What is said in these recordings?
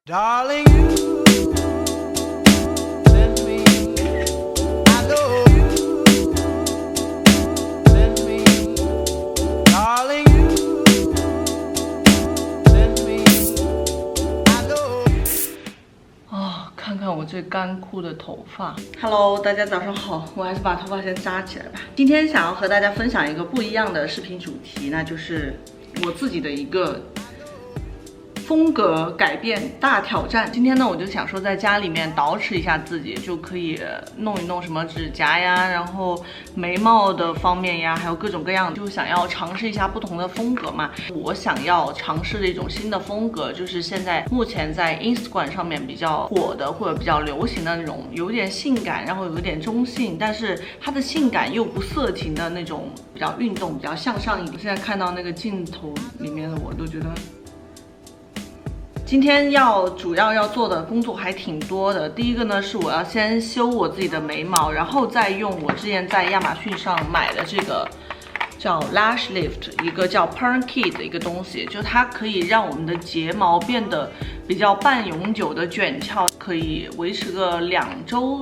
Darling, you send me, I know you send me, darling, you send me, I know you. 看看我这干枯的头发。Hello， 大家早上好，我还是把头发先扎起来吧。今天想要和大家分享一个不一样的视频主题，那就是我自己的一个风格改变大挑战。今天呢，我就想说在家里面捯饬一下自己，就可以弄一弄什么指甲呀，然后眉毛的方面呀，还有各种各样的，就想要尝试一下不同的风格嘛。我想要尝试的一种新的风格，就是现在目前在 Instagram 上面比较火的或者比较流行的那种，有点性感，然后有点中性，但是它的性感又不色情的那种，比较运动，比较向上一点。现在看到那个镜头里面的我都觉得。今天主要要做的工作还挺多的。第一个呢，是我要先修我自己的眉毛，然后再用我之前在亚马逊上买的这个叫 Lash Lift， 一个叫 Perm Kit 的一个东西，就它可以让我们的睫毛变得比较半永久的卷翘，可以维持个2周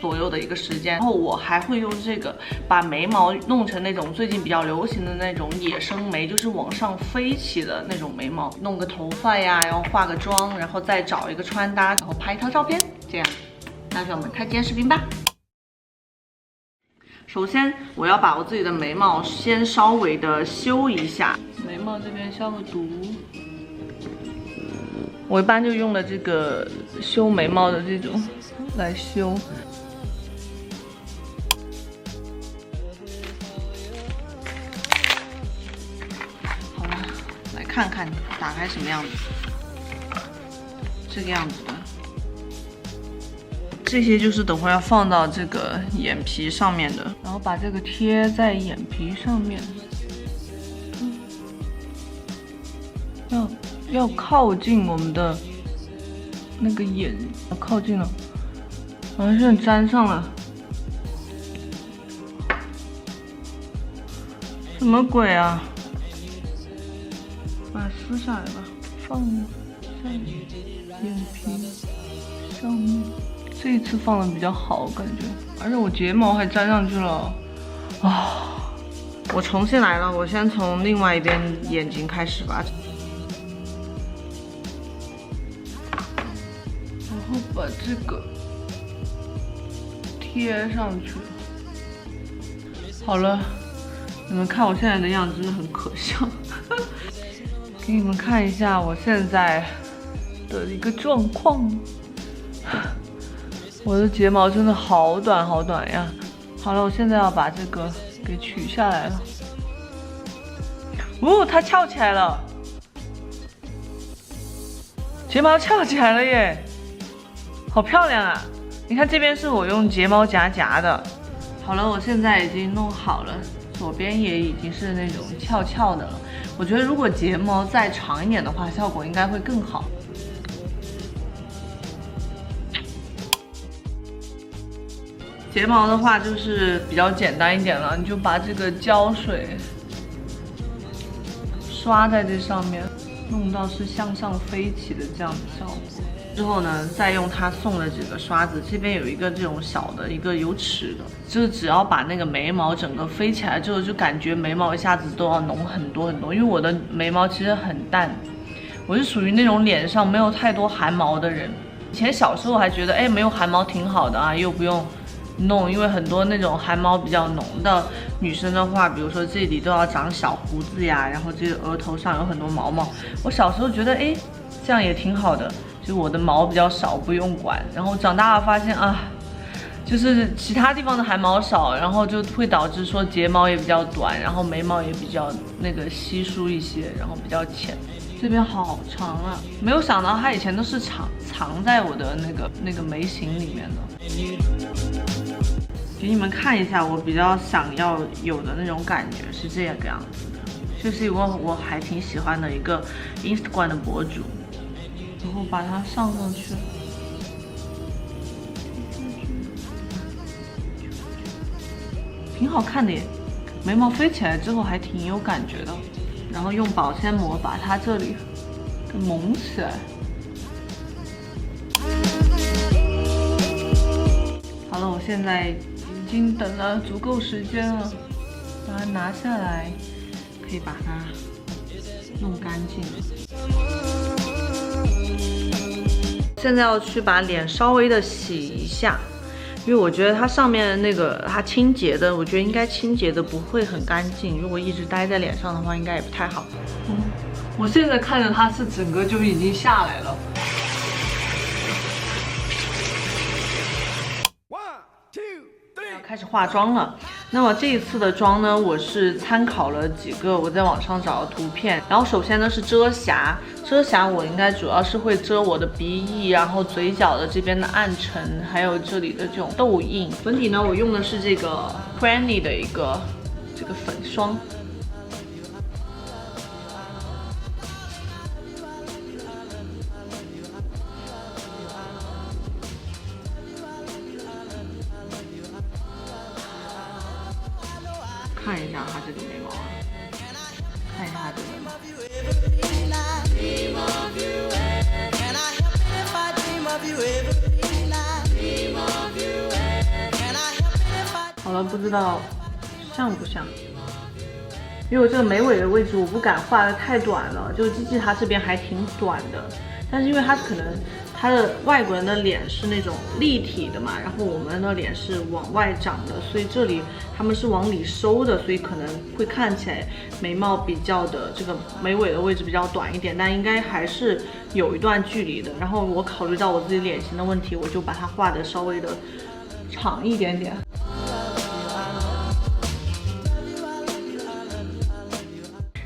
左右的一个时间。然后我还会用这个把眉毛弄成那种最近比较流行的那种野生眉，就是往上飞起的那种眉毛，弄个头发呀，然后化个妆，然后再找一个穿搭，然后拍一套照片，这样。那就我们看今天视频吧。首先，我要把我自己的眉毛先稍微的修一下，眉毛这边消个毒。我一般就用了这个修眉毛的这种来修。好了，来看看打开什么样子，这个样子的。这些就是等会儿要放到这个眼皮上面的，然后把这个贴在眼皮上面，要靠近我们的那个眼，靠近了，好像是粘上了，什么鬼啊？把它撕下来吧，放在眼皮上面。这一次放的比较好，感觉，而且我睫毛还粘上去了啊！我重新来了，我先从另外一边眼睛开始吧，然后把这个贴上去。好了，你们看我现在的样子真的很可笑，给你们看一下我现在的一个状况。我的睫毛真的好短好短呀！好了，我现在要把这个给取下来了。它翘起来了，睫毛翘起来了耶，好漂亮啊！你看这边是我用睫毛夹夹的。好了，我现在已经弄好了，左边也已经是那种翘翘的了。我觉得如果睫毛再长一点的话，效果应该会更好。睫毛的话就是比较简单一点了，你就把这个胶水刷在这上面，弄到是向上飞起的这样的效果。之后呢，再用他送的这个刷子，这边有一个这种小的一个有齿的，就是只要把那个眉毛整个飞起来之后，就感觉眉毛一下子都要浓很多很多。因为我的眉毛其实很淡，我是属于那种脸上没有太多汗毛的人。以前小时候还觉得，没有汗毛挺好的啊，又不用弄，因为很多那种汗毛比较浓的女生的话，比如说这里都要长小胡子呀，然后这个额头上有很多毛毛。我小时候觉得，这样也挺好的，就我的毛比较少，不用管。然后长大了发现啊，就是其他地方的汗毛少，然后就会导致说睫毛也比较短，然后眉毛也比较那个稀疏一些，然后比较浅。这边好长啊，没有想到它以前都是藏在我的那个眉形里面的。给你们看一下我比较想要有的那种感觉是这个样子的，就是我还挺喜欢的一个 Instagram 的博主，然后把它上去，挺好看的耶，眉毛飞起来之后还挺有感觉的。然后用保鲜膜把它这里给蒙起来，现在已经等了足够时间了，把它拿下来，可以把它弄干净了。现在要去把脸稍微的洗一下，因为我觉得它上面那个它清洁的，我觉得应该清洁的不会很干净，如果一直待在脸上的话，应该也不太好。我现在看着它是整个就已经下来了。要开始化妆了。那么这一次的妆呢，我是参考了几个我在网上找的图片。然后首先呢是遮瑕，遮瑕我应该主要是会遮我的鼻翼，然后嘴角的这边的暗沉，还有这里的这种痘印。粉底呢，我用的是这个 Cranny 的一个这个粉霜。看一下它这个眉毛啊，看一下它这个眉毛。好了，不知道像不像？因为我这个眉尾的位置我不敢画的太短了，就机器它这边还挺短的，但是因为它可能它的外国人的脸是那种立体的嘛，然后我们的脸是往外长的，所以这里他们是往里收的，所以可能会看起来眉毛比较的这个眉尾的位置比较短一点，但应该还是有一段距离的。然后我考虑到我自己脸型的问题，我就把它画的稍微的长一点点。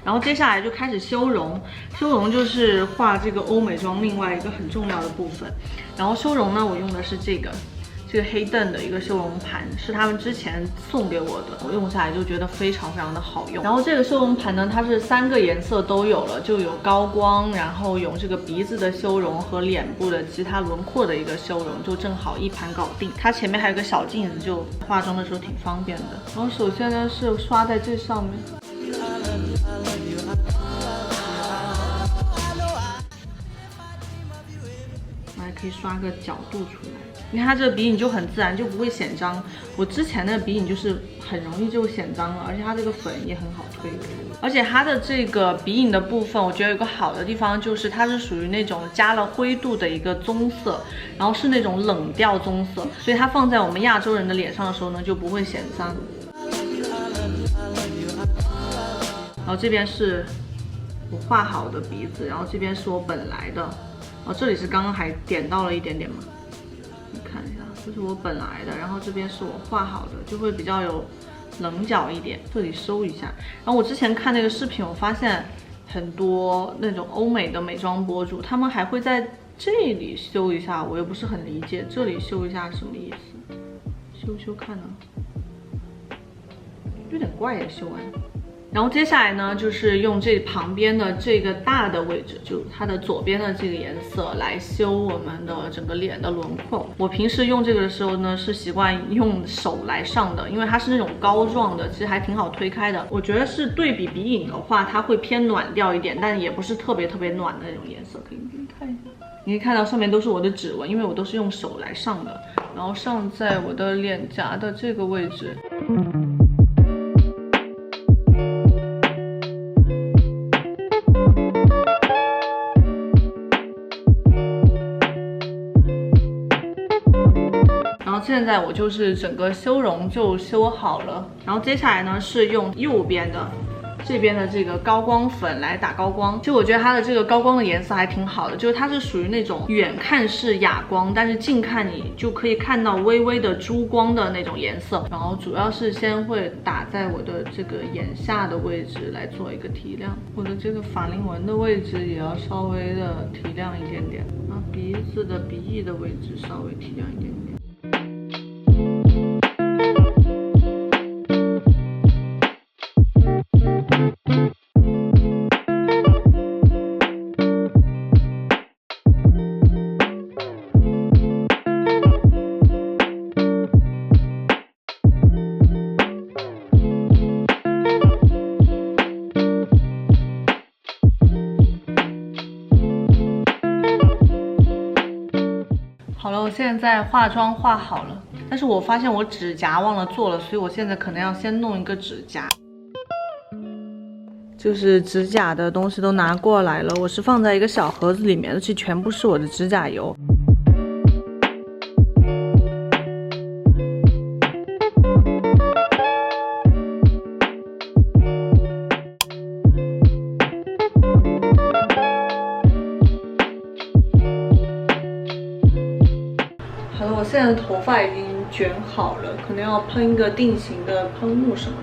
然后接下来就开始修容，修容就是画这个欧美妆另外一个很重要的部分。然后修容呢，我用的是这个黑邓的一个修容盘，是他们之前送给我的，我用下来就觉得非常非常的好用。然后这个修容盘呢，它是3个颜色都有了，就有高光，然后有这个鼻子的修容和脸部的其他轮廓的一个修容，就正好一盘搞定。它前面还有个小镜子，就化妆的时候挺方便的。然后首先呢是刷在这上面。我还可以刷个角度出来，你看它这个鼻影就很自然，就不会显脏。我之前的鼻影就是很容易就显脏了，而且它这个粉也很好推。而且它的这个鼻影的部分，我觉得有个好的地方就是它是属于那种加了灰度的一个棕色，然后是那种冷调棕色，所以它放在我们亚洲人的脸上的时候呢，就不会显脏。然后这边是我画好的鼻子，然后这边是我本来的，这里是刚刚还点到了一点点嘛，你看一下，这是我本来的，然后这边是我画好的，就会比较有棱角一点，这里收一下。然后我之前看那个视频，我发现很多那种欧美的美妆博主，他们还会在这里修一下，我又不是很理解这里修一下是什么意思，修修看呢，有点怪耶，修完。然后接下来呢，就是用这旁边的这个大的位置，就它的左边的这个颜色来修我们的整个脸的轮廓。我平时用这个的时候呢，是习惯用手来上的，因为它是那种膏状的，其实还挺好推开的。我觉得是对比鼻影的话，它会偏暖调一点，但也不是特别暖的那种颜色，可以看一下。你可以看到上面都是我的指纹，因为我都是用手来上的，然后上在我的脸颊的这个位置。现在我就是整个修容就修好了，然后接下来呢是用右边的这边的这个高光粉来打高光。其实我觉得它的这个高光的颜色还挺好的，就是它是属于那种远看是哑光，但是近看你就可以看到微微的珠光的那种颜色。然后主要是先会打在我的这个眼下的位置来做一个提亮，我的这个法令纹的位置也要稍微的提亮一点点，然后鼻子的鼻翼的位置稍微提亮一点点。好了，我现在化妆化好了，但是我发现我指甲忘了做了，所以我现在可能要先弄一个指甲。就是指甲的东西都拿过来了，我是放在一个小盒子里面的，这全部是我的指甲油。好了，我现在的头发已经卷好了，可能要喷一个定型的喷雾什么的。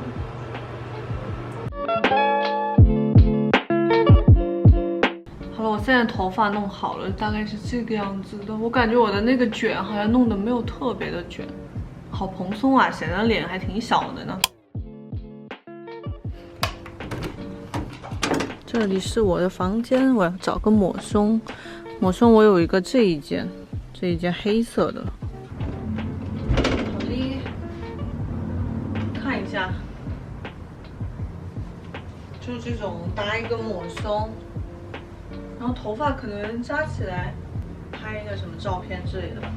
好了，我现在头发弄好了，大概是这个样子的。我感觉我的那个卷好像弄得没有特别的卷，好蓬松啊，显得脸还挺小的呢。这里是我的房间，我要找个抹胸。抹胸我有一个这一件黑色的。好的，看一下，就是这种搭一个抹胸。然后头发可能扎起来，拍一个什么照片之类的吧。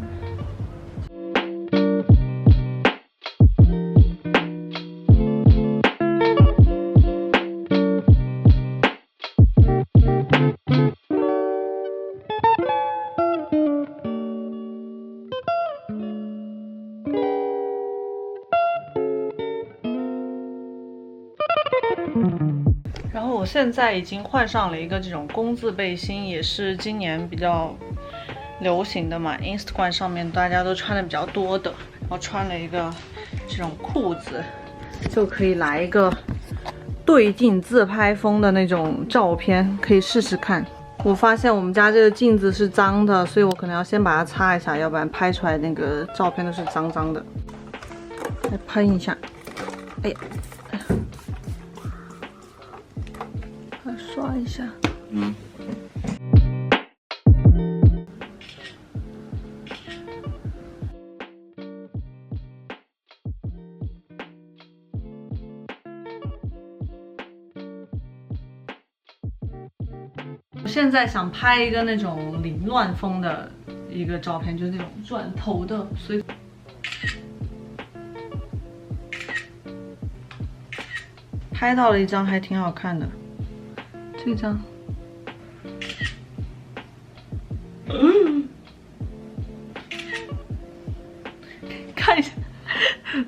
然后我现在已经换上了一个这种工字背心，也是今年比较流行的嘛 ，Instagram 上面大家都穿的比较多的。然后穿了一个这种裤子，就可以来一个对镜自拍风的那种照片，可以试试看。我发现我们家这个镜子是脏的，所以我可能要先把它擦一下，要不然拍出来那个照片都是脏脏的。来喷一下，哎呀。刷一下，我现在想拍一个那种凌乱风的一个照片，就是那种转头的，所以拍到了一张还挺好看的。这张，看一下，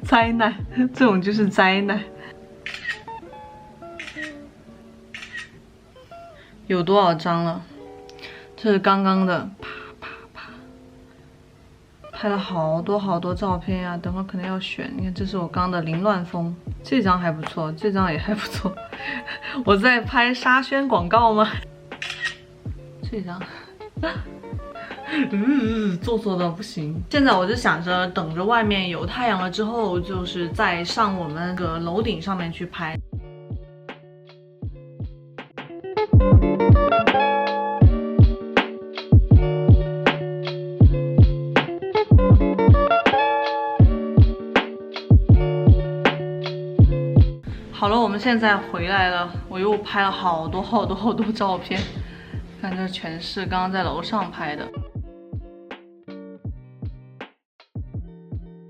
灾难，这种就是灾难。有多少张了？这是刚刚的，啪啪啪，拍了好多照片呀、等会儿可能要选。你看，这是我刚的凌乱风，这张还不错，这张也还不错。我在拍沙宣广告吗？这张，做作的不行。现在我就想着等着外面有太阳了之后，就是再上我们那个楼顶上面去拍。好了，我们现在回来了，我又拍了好多照片，看这全是刚刚在楼上拍的。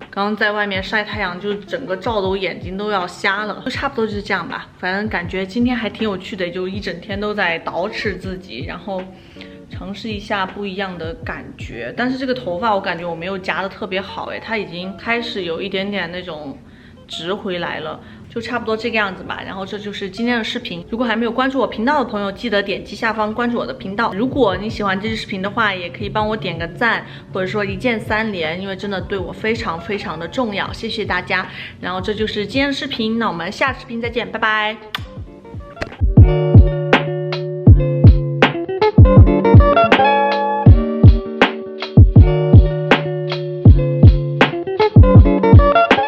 刚刚在外面晒太阳，就整个照的我眼睛都要瞎了，就差不多就是这样吧。反正感觉今天还挺有趣的，就一整天都在捯饬自己，然后尝试一下不一样的感觉。但是这个头发我感觉我没有夹的特别好，它已经开始有一点点那种直回来了。就差不多这个样子吧，然后这就是今天的视频。如果还没有关注我频道的朋友，记得点击下方关注我的频道。如果你喜欢这支视频的话，也可以帮我点个赞，或者说一键3连，因为真的对我非常的重要，谢谢大家。然后这就是今天的视频，那我们下视频再见，拜拜。